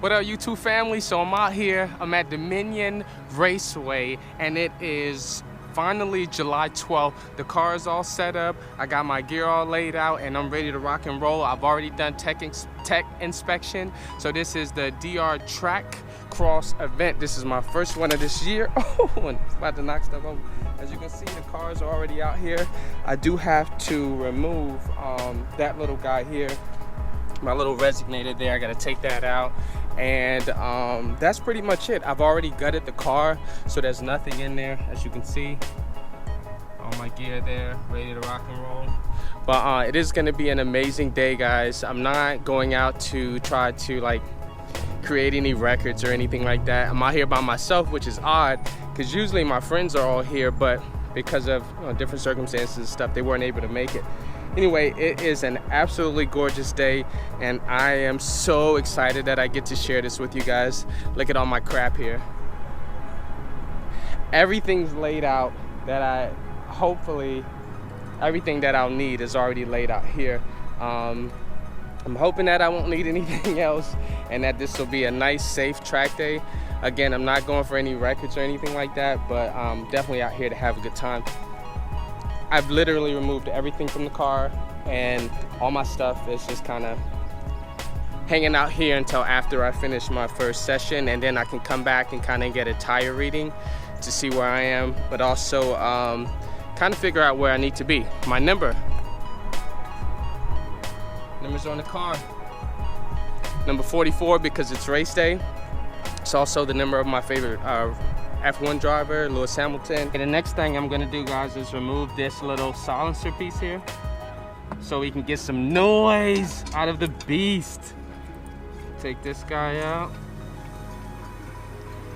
What up, YouTube family? So I'm out here, I'm at Dominion Raceway, and it is finally July 12th. The car is all set up, I got my gear all laid out, and I'm ready to rock and roll. I've already done tech inspection. So this is the DR Trackcross event. This is my first one of this year. Oh, and it's about to knock stuff over. As you can see, the cars are already out here. I do have to remove that little guy here, my little resignator there. I gotta take that out. And that's pretty much it. I've already gutted the car, so there's nothing in there, as you can see. All my gear there, ready to rock and roll. But it is gonna be an amazing day, guys. I'm not going out to try to like create any records or anything like that. I'm out here by myself, which is odd, because usually my friends are all here, but because of different circumstances and stuff, they weren't able to make it. Anyway, it is an absolutely gorgeous day, and I am so excited that I get to share this with you guys. Look at all my crap here. Everything's laid out that hopefully, everything that I'll need is already laid out here. I'm hoping that I won't need anything else, and that this will be a nice, safe track day. Again, I'm not going for any records or anything like that, but I'm definitely out here to have a good time. I've literally removed everything from the car, and all my stuff is just kind of hanging out here until after I finish my first session, and then I can come back and kind of get a tire reading to see where I am, but also kind of figure out where I need to be. My number's on the car. Number 44, because it's race day. It's also the number of my favorite F1 driver, Lewis Hamilton. And the next thing I'm gonna do, guys, is remove this little silencer piece here so we can get some noise out of the beast. Take this guy out.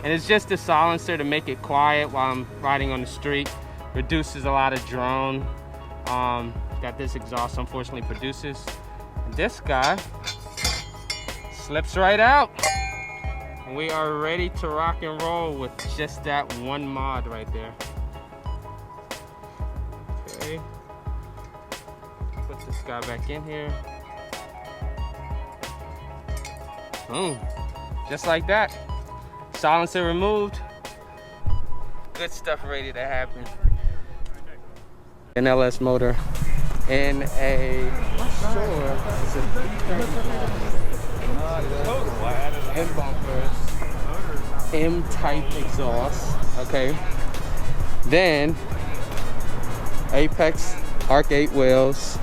And it's just a silencer to make it quiet while I'm riding on the street. Reduces a lot of drone. Got this exhaust, unfortunately, produces. And this guy slips right out. We are ready to rock and roll with just that one mod right there. Okay. Put this guy back in here. Boom. Just like that. Silencer removed. Good stuff ready to happen. An LS motor in a M bumpers, M-type exhaust, okay. Then Apex Arc 8 wheels.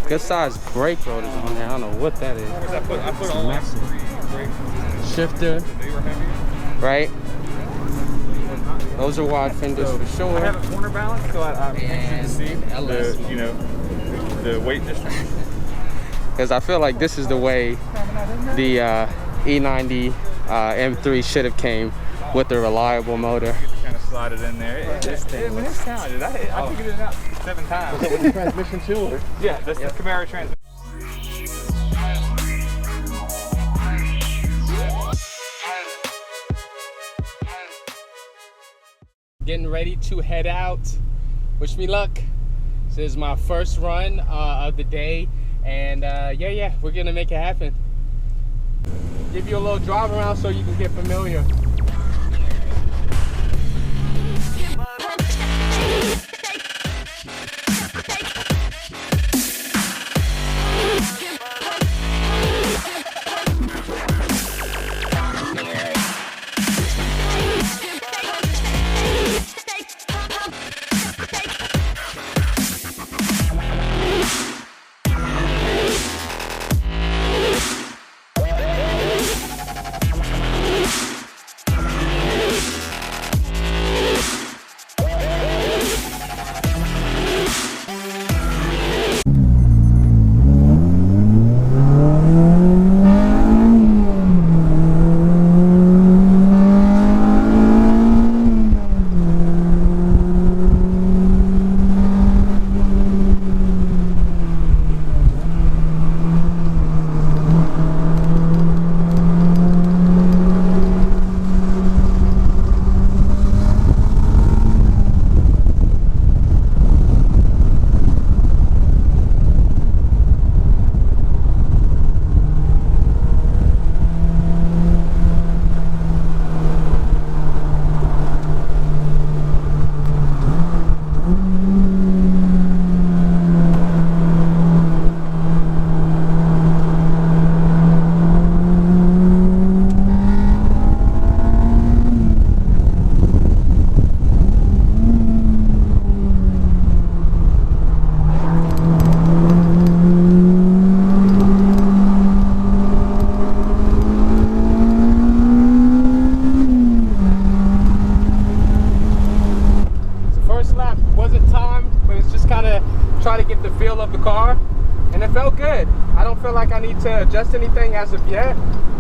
Good size brake rotors on there. I don't know what that is. I put all brake shifter, right? Those are wide fenders for sure. I have a corner balance, so I'm interested to see LS, the weight distribution. Because I feel like this is the way the E90 M3 should have came, with a reliable motor. Kind of slide it in there. It's talented. I figured it out 7 times. Was that with the transmission too? Or? Yeah, that's the Camaro transmission. Getting ready to head out. Wish me luck. This is my first run of the day, and yeah, we're gonna make it happen. Give you a little drive around so you can get familiar. the car, and it felt good. I don't feel like I need to adjust anything as of yet,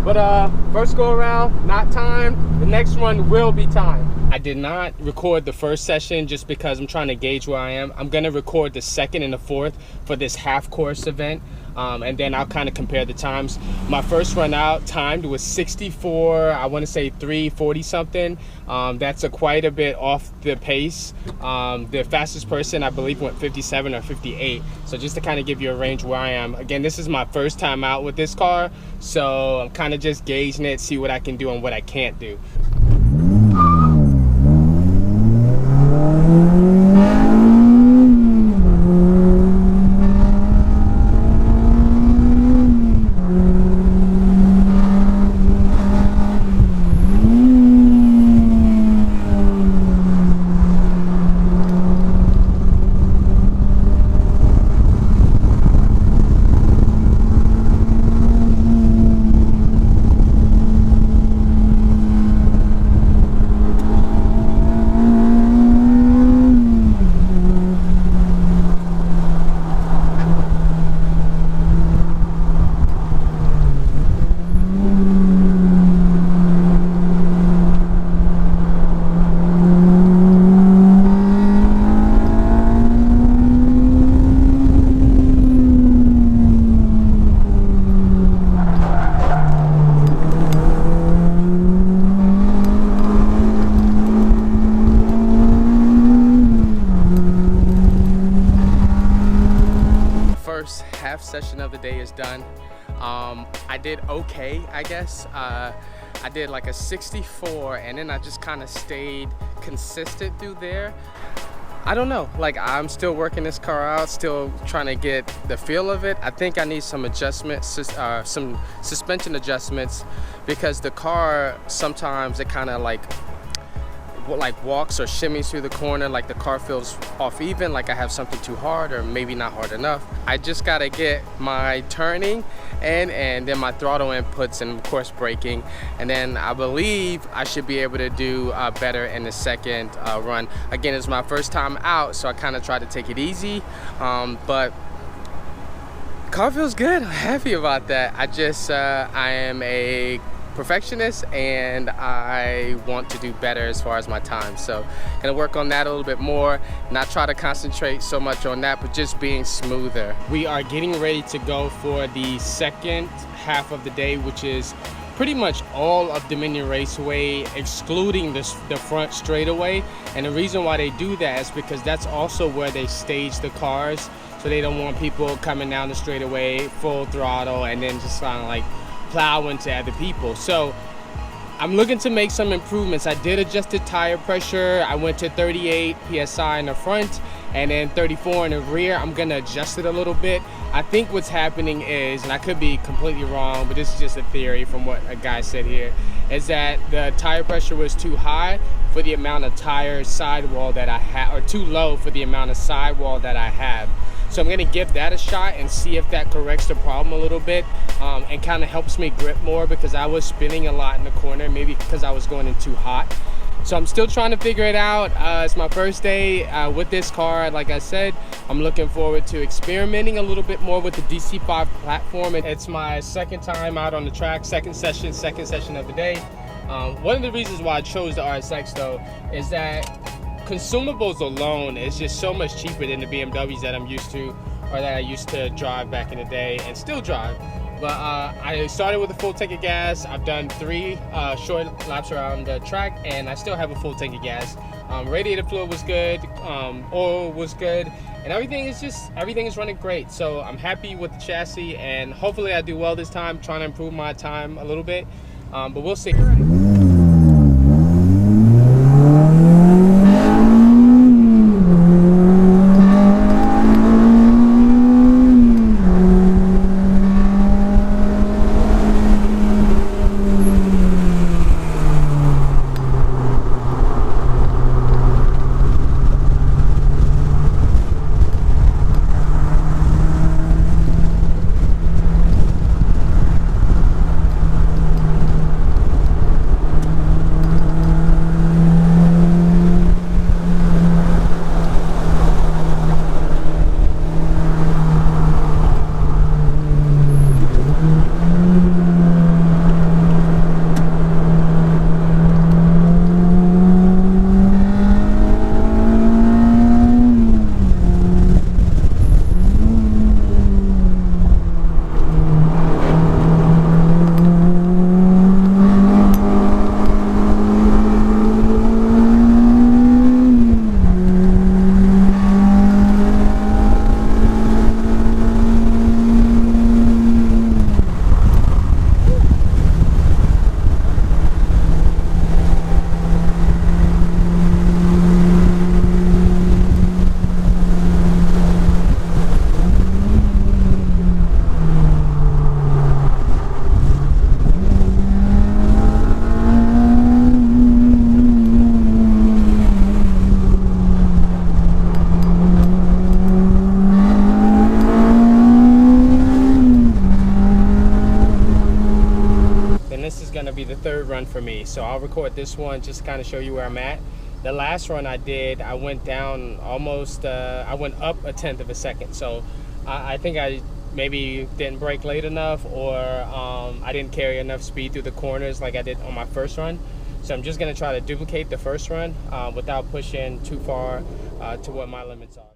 but first go around, not timed. The next one will be timed. I did not record the first session just because I'm trying to gauge where I am. I'm gonna record the second and the fourth for this half course event, and then I'll kind of compare the times. My first run out timed was 64, I want to say 340 something. That's quite a bit off the pace. The fastest person I believe went 57 or 58. So just to kind of give you a range where I am. Again, this is my first time out with this car, so I'm kind of just gauging it, see what I can do and what I can't do. Half session of the day is done. I did okay, I guess. I did like a 64, and then I just kind of stayed consistent through there. I don't know, like I'm still working this car out, still trying to get the feel of it. I think I need some adjustments, some suspension adjustments, because the car sometimes it kind of like walks or shimmies through the corner, like the car feels off even, like I have something too hard or maybe not hard enough. I just gotta get my turning and then my throttle inputs and of course braking, and then I believe I should be able to do better in the second run. Again, it's my first time out, so I kind of try to take it easy, but car feels good. I'm happy about that. I am a perfectionist and I want to do better as far as my time, so gonna work on that a little bit more, not try to concentrate so much on that, but just being smoother. We are getting ready to go for the second half of the day, which is pretty much all of Dominion Raceway excluding the front straightaway, and the reason why they do that is because that's also where they stage the cars, so they don't want people coming down the straightaway full throttle and then just kind of like plow into other people. So I'm looking to make some improvements. I did adjust the tire pressure. I went to 38 psi in the front and then 34 in the rear. I'm gonna adjust it a little bit. I think what's happening is, and I could be completely wrong, but this is just a theory from what a guy said here, is that the tire pressure was too high for the amount of tire sidewall that I have, or too low for the amount of sidewall that I have. So I'm gonna give that a shot and see if that corrects the problem a little bit, and kind of helps me grip more, because I was spinning a lot in the corner, maybe because I was going in too hot. So I'm still trying to figure it out. It's my first day with this car. Like I said, I'm looking forward to experimenting a little bit more with the DC5 platform. It's my second time out on the track, second session of the day. One of the reasons why I chose the RSX though is that consumables alone is just so much cheaper than the BMWs that I'm used to, or that I used to drive back in the day and still drive. But I started with a full tank of gas. I've done 3 short laps around the track, and I still have a full tank of gas. Radiator fluid was good, oil was good, and everything is running great. So I'm happy with the chassis, and hopefully I do well this time, trying to improve my time a little bit, but we'll see. this is gonna be the third run for me. So I'll record this one just to kind of show you where I'm at. The last run I did, I went down almost, I went up 1/10 of a second. So I think I maybe didn't brake late enough, or I didn't carry enough speed through the corners like I did on my first run. So I'm just gonna try to duplicate the first run without pushing too far to what my limits are.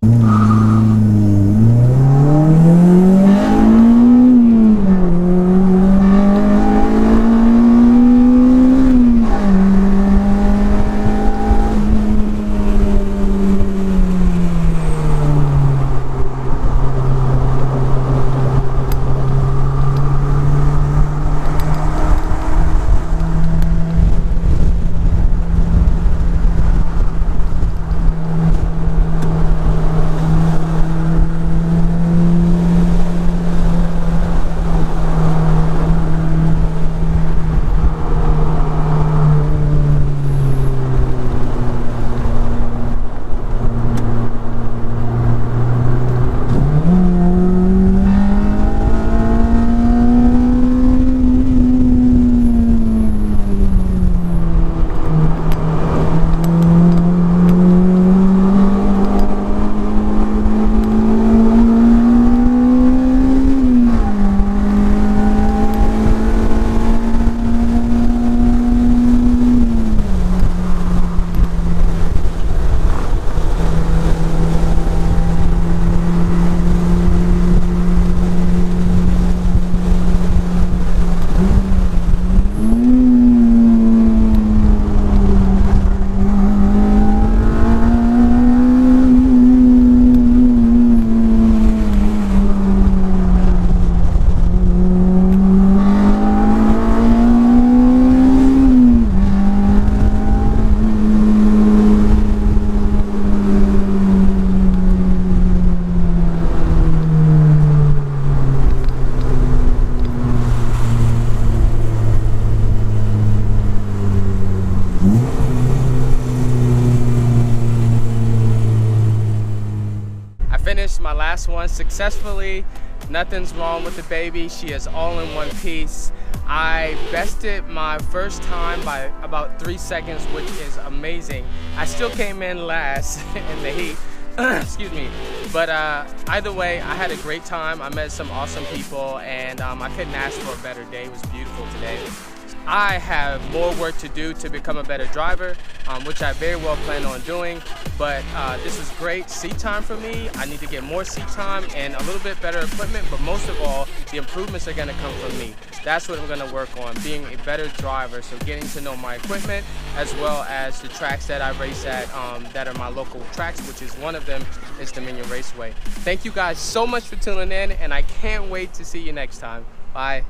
Finished my last one successfully. Nothing's wrong with the baby. She is all in one piece. I bested my first time by about 3 seconds, which is amazing. I still came in last in the heat. Excuse me. But either way, I had a great time. I met some awesome people, and I couldn't ask for a better day. It was beautiful today. I have more work to do to become a better driver, which I very well plan on doing, but this was great seat time for me. I need to get more seat time and a little bit better equipment, but most of all, the improvements are going to come from me. That's what I'm going to work on, being a better driver, so getting to know my equipment as well as the tracks that I race at that are my local tracks, which is one of them is Dominion Raceway. Thank you guys so much for tuning in, and I can't wait to see you next time. Bye.